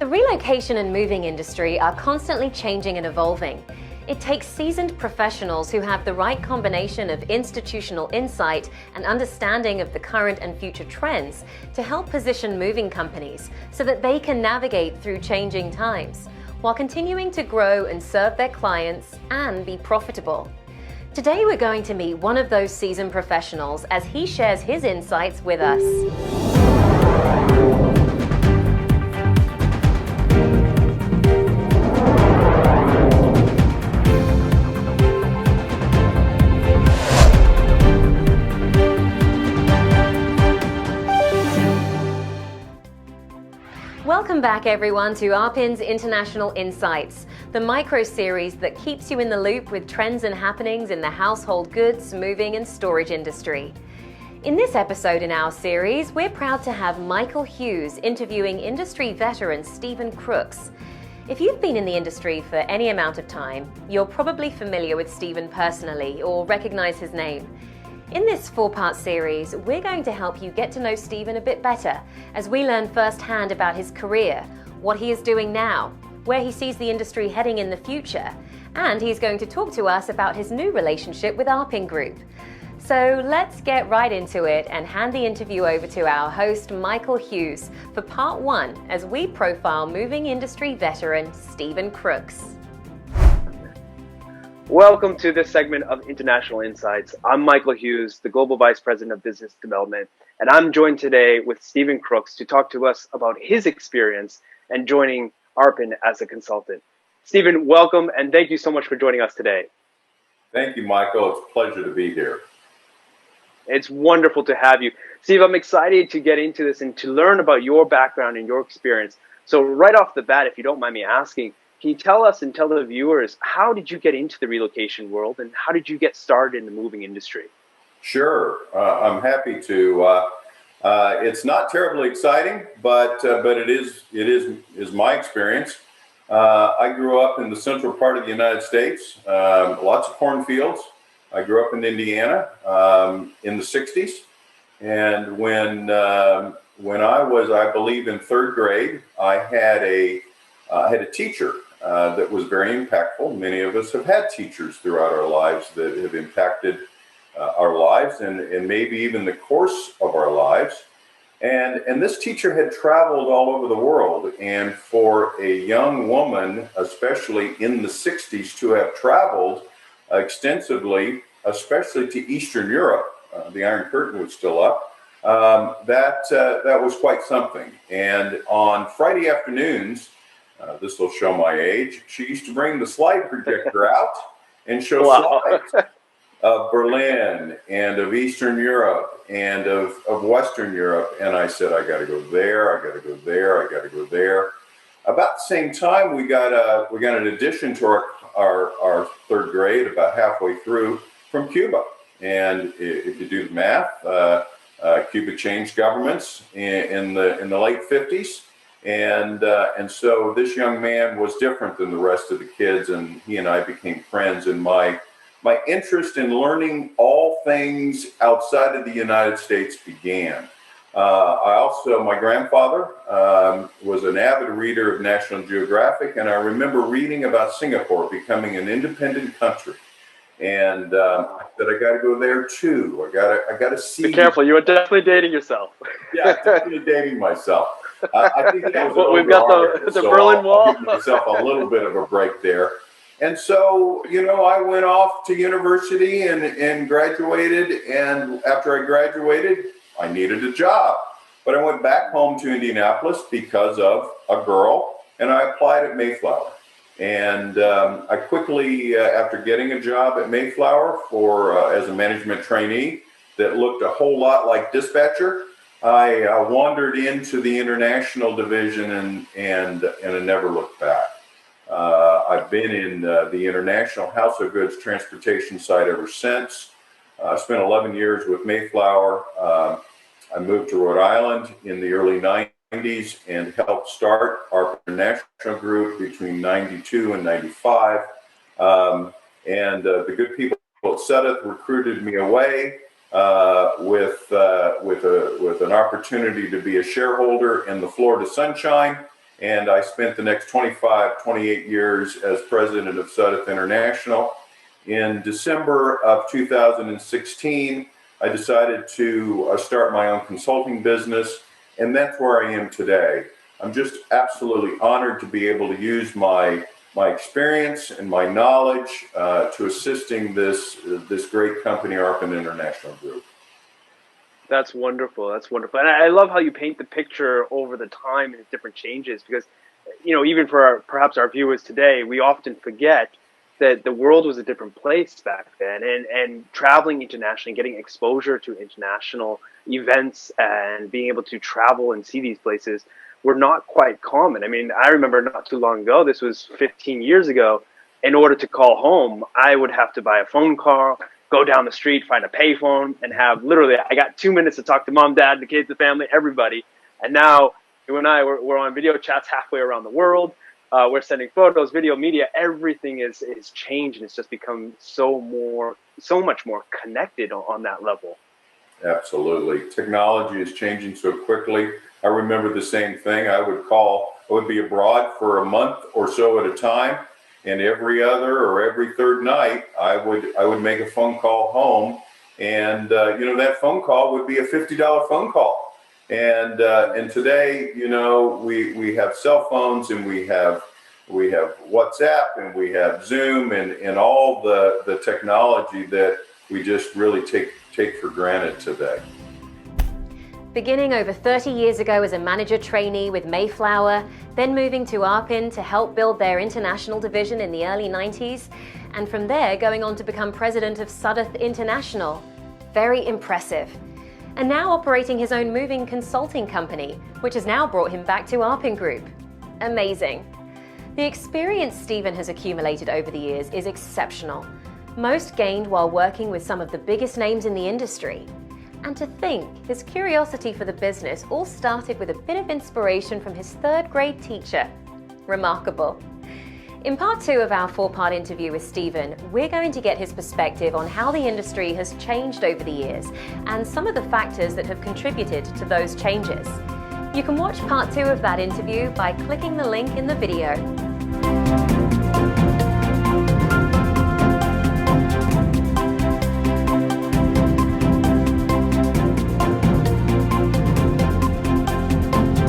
The relocation and moving industry are constantly changing and evolving. It takes seasoned professionals who have the right combination of institutional insight and understanding of the current and future trends to help position moving companies so that they can navigate through changing times while continuing to grow and serve their clients and be profitable. Today we're going to meet one of those seasoned professionals as he shares his insights with us. Welcome back everyone to Arpin's International Insights, the micro-series that keeps you in the loop with trends and happenings in the household goods, moving and storage industry. In this episode in our series, we're proud to have Michael Hughes interviewing industry veteran Stephen Crooks. If you've been in the industry for any amount of time, you're probably familiar with Stephen personally or recognize his name. In this four-part series, we're going to help you get to know Stephen a bit better as we learn firsthand about his career, what he is doing now, where he sees the industry heading in the future, and he's going to talk to us about his new relationship with Arpin Group. So let's get right into it and hand the interview over to our host, Michael Hughes, for part one as we profile moving industry veteran Stephen Crooks. Welcome to this segment of International Insights. I'm Michael Hughes, the Global Vice President of Business Development, and I'm joined today with Stephen Crooks to talk to us about his experience and joining Arpin as a consultant. Stephen, welcome, and thank you so much for joining us today. Thank you, Michael. It's a pleasure to be here. It's wonderful to have you. Steve, I'm excited to get into this and to learn about your background and your experience. So right off the bat, if you don't mind me asking, can you tell us and tell the viewers, how did you get into the relocation world and how did you get started in the moving industry? Sure, I'm happy to. It's not terribly exciting, but it is my experience. I grew up in the central part of the United States, lots of cornfields. I grew up in Indiana in the 60s, and when I was, I believe, in third grade, I had a teacher that was very impactful. Many of us have had teachers throughout our lives that have impacted our lives and maybe even the course of our lives. And this teacher had traveled all over the world. And for a young woman, especially in the 60s, to have traveled extensively, especially to Eastern Europe, the Iron Curtain was still up, that was quite something. And on Friday afternoons, this will show my age, she used to bring the slide projector out and show slides of Berlin and of Eastern Europe and of Western Europe. And I said, I got to go there, I got to go there, I got to go there. About the same time, we got an addition to our third grade, about halfway through, from Cuba. And if you do the math, Cuba changed governments in the late 50s. And so this young man was different than the rest of the kids, and he and I became friends. And my interest in learning all things outside of the United States began. My grandfather was an avid reader of National Geographic, and I remember reading about Singapore becoming an independent country. And I said, I got to go there too. I got to see. Be careful, you are definitely dating yourself. Yeah, definitely dating myself. I think that was we've got the Berlin Wall. I'll give myself a little bit of a break there. And so, I went off to university and graduated. And after I graduated, I needed a job. But I went back home to Indianapolis because of a girl, and I applied at Mayflower. And I quickly, after getting a job at Mayflower as a management trainee that looked a whole lot like dispatcher, I wandered into the international division and I never looked back. I've been in the international house of goods transportation side ever since. I spent 11 years with Mayflower. I moved to Rhode Island in the early 90s and helped start our International Group between 92 and 95. The good people at Seth recruited me away with an opportunity to be a shareholder in the Florida Sunshine. And I spent the next 28 years as president of Sudeth International. In December of 2016, I decided to start my own consulting business, and that's where I am today. I'm just absolutely honored to be able to use my experience and my knowledge to assisting this great company, Arpin International Group. That's wonderful. That's wonderful. And I love how you paint the picture over the time and the different changes, because, even for perhaps our viewers today, we often forget that the world was a different place back then, and traveling internationally, getting exposure to international events and being able to travel and see these places were not quite common. I mean, I remember not too long ago, this was 15 years ago, in order to call home, I would have to buy a phone call, go down the street, find a payphone, and have literally, I got 2 minutes to talk to mom, dad, the kids, the family, everybody. And now you and I, we're on video chats halfway around the world. We're sending photos, video, media. Everything is changed, and it's just become so much more connected on that level. Absolutely. Technology is changing so quickly. I remember the same thing. I would be abroad for a month or so at a time, and every other or every third night, I would make a phone call home, and that phone call would be a $50 phone call. And today, we have cell phones, and we have WhatsApp, and we have Zoom, and all the technology that we just really take for granted today. Beginning over 30 years ago as a manager trainee with Mayflower, then moving to Arpin to help build their international division in the early 90s, and from there going on to become president of Sudeth International. Very impressive. And now operating his own moving consulting company, which has now brought him back to Arpin Group. Amazing. The experience Stephen has accumulated over the years is exceptional. Most gained while working with some of the biggest names in the industry. And to think, his curiosity for the business all started with a bit of inspiration from his third grade teacher. Remarkable. In part 2 of our 4-part interview with Stephen, we're going to get his perspective on how the industry has changed over the years and some of the factors that have contributed to those changes. You can watch part 2 of that interview by clicking the link in the video.